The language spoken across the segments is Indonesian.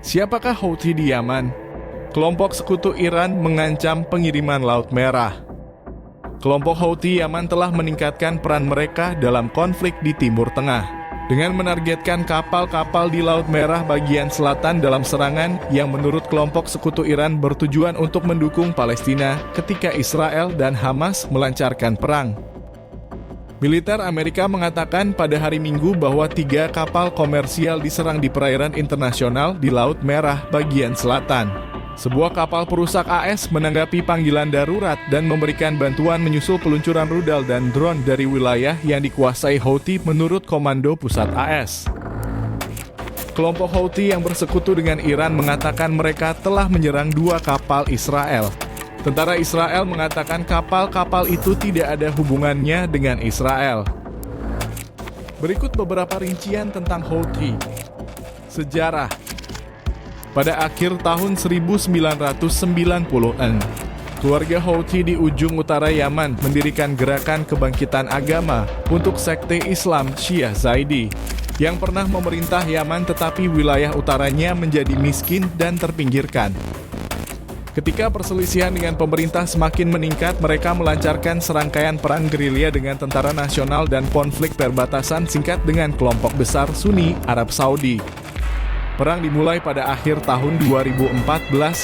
Siapakah Houthi di Yaman? Kelompok sekutu Iran mengancam pengiriman Laut Merah. Kelompok Houthi Yaman telah meningkatkan peran mereka dalam konflik di Timur Tengah dengan menargetkan kapal-kapal di Laut Merah bagian selatan dalam serangan yang menurut kelompok sekutu Iran bertujuan untuk mendukung Palestina ketika Israel dan Hamas melancarkan perang. Militer Amerika mengatakan pada hari Minggu bahwa 3 kapal komersial diserang di perairan internasional di Laut Merah bagian selatan. Sebuah kapal perusak AS menanggapi panggilan darurat dan memberikan bantuan menyusul peluncuran rudal dan drone dari wilayah yang dikuasai Houthi menurut Komando Pusat AS. Kelompok Houthi yang bersekutu dengan Iran mengatakan mereka telah menyerang 2 kapal Israel. Tentara Israel mengatakan kapal-kapal itu tidak ada hubungannya dengan Israel. Berikut beberapa rincian tentang Houthi. Sejarah. Pada akhir tahun 1990-an, keluarga Houthi di ujung utara Yaman mendirikan gerakan kebangkitan agama untuk sekte Islam Syiah Zaidi yang pernah memerintah Yaman tetapi wilayah utaranya menjadi miskin dan terpinggirkan. Ketika perselisihan dengan pemerintah semakin meningkat, mereka melancarkan serangkaian perang gerilya dengan tentara nasional dan konflik perbatasan singkat dengan kelompok besar Sunni Arab Saudi. Perang dimulai pada akhir tahun 2014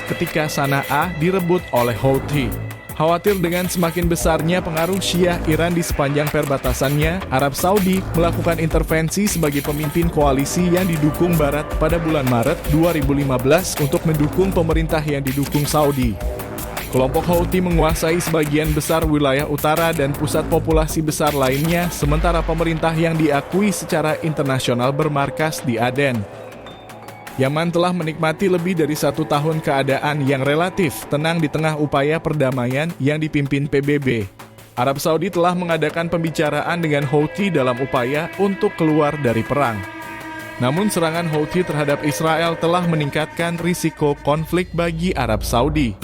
ketika Sana'a direbut oleh Houthi. Khawatir dengan semakin besarnya pengaruh Syiah Iran di sepanjang perbatasannya, Arab Saudi melakukan intervensi sebagai pemimpin koalisi yang didukung Barat pada bulan Maret 2015 untuk mendukung pemerintah yang didukung Saudi. Kelompok Houthi menguasai sebagian besar wilayah utara dan pusat populasi besar lainnya, sementara pemerintah yang diakui secara internasional bermarkas di Aden. Yaman telah menikmati lebih dari 1 tahun keadaan yang relatif tenang di tengah upaya perdamaian yang dipimpin PBB. Arab Saudi telah mengadakan pembicaraan dengan Houthi dalam upaya untuk keluar dari perang. Namun serangan Houthi terhadap Israel telah meningkatkan risiko konflik bagi Arab Saudi.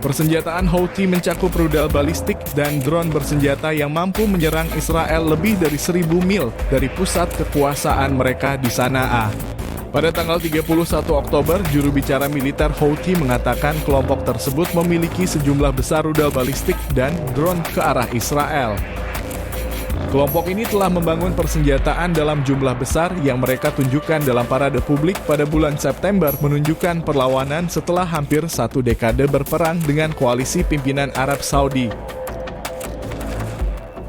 Persenjataan Houthi mencakup rudal balistik dan drone bersenjata yang mampu menyerang Israel lebih dari 1.000 mil dari pusat kekuasaan mereka di Sana'a. Pada tanggal 31 Oktober, juru bicara militer Houthi mengatakan kelompok tersebut memiliki sejumlah besar rudal balistik dan drone ke arah Israel. Kelompok ini telah membangun persenjataan dalam jumlah besar yang mereka tunjukkan dalam parade publik pada bulan September, menunjukkan perlawanan setelah hampir 1 dekade berperang dengan koalisi pimpinan Arab Saudi.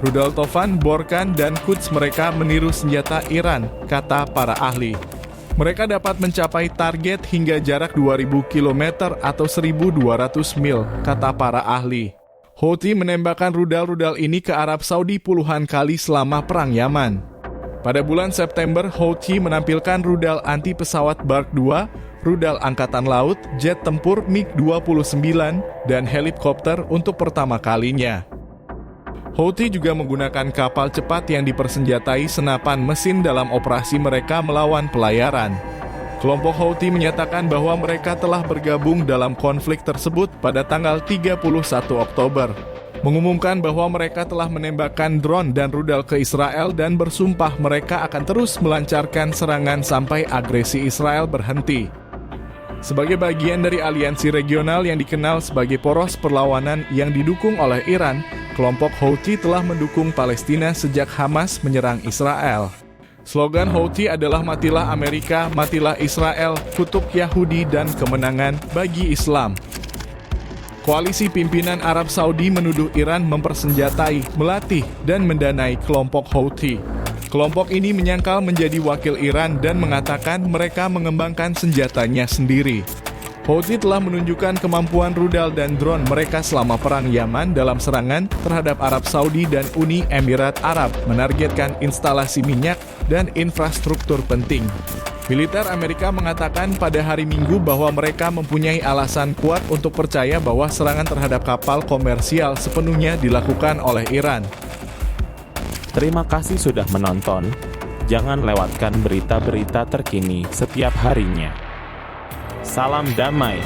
Rudal Tovan, Borkan, dan Quds mereka meniru senjata Iran, kata para ahli. Mereka dapat mencapai target hingga jarak 2.000 km atau 1.200 mil, kata para ahli. Houthi menembakkan rudal-rudal ini ke Arab Saudi puluhan kali selama Perang Yaman. Pada bulan September, Houthi menampilkan rudal anti-pesawat Bark II, rudal angkatan laut, jet tempur MiG-29, dan helikopter untuk pertama kalinya. Houthi juga menggunakan kapal cepat yang dipersenjatai senapan mesin dalam operasi mereka melawan pelayaran. Kelompok Houthi menyatakan bahwa mereka telah bergabung dalam konflik tersebut pada tanggal 31 Oktober. Mengumumkan bahwa mereka telah menembakkan drone dan rudal ke Israel dan bersumpah mereka akan terus melancarkan serangan sampai agresi Israel berhenti. Sebagai bagian dari aliansi regional yang dikenal sebagai poros perlawanan yang didukung oleh Iran, kelompok Houthi telah mendukung Palestina sejak Hamas menyerang Israel. Slogan Houthi adalah "Matilah Amerika, matilah Israel, kutuk Yahudi dan kemenangan bagi Islam." Koalisi pimpinan Arab Saudi menuduh Iran mempersenjatai, melatih, dan mendanai kelompok Houthi. Kelompok ini menyangkal menjadi wakil Iran dan mengatakan mereka mengembangkan senjatanya sendiri. Houthi telah menunjukkan kemampuan rudal dan drone mereka selama Perang Yaman dalam serangan terhadap Arab Saudi dan Uni Emirat Arab, menargetkan instalasi minyak dan infrastruktur penting. Militer Amerika mengatakan pada hari Minggu bahwa mereka mempunyai alasan kuat untuk percaya bahwa serangan terhadap kapal komersial sepenuhnya dilakukan oleh Iran. Terima kasih sudah menonton. Jangan lewatkan berita-berita terkini setiap harinya. Salam damai.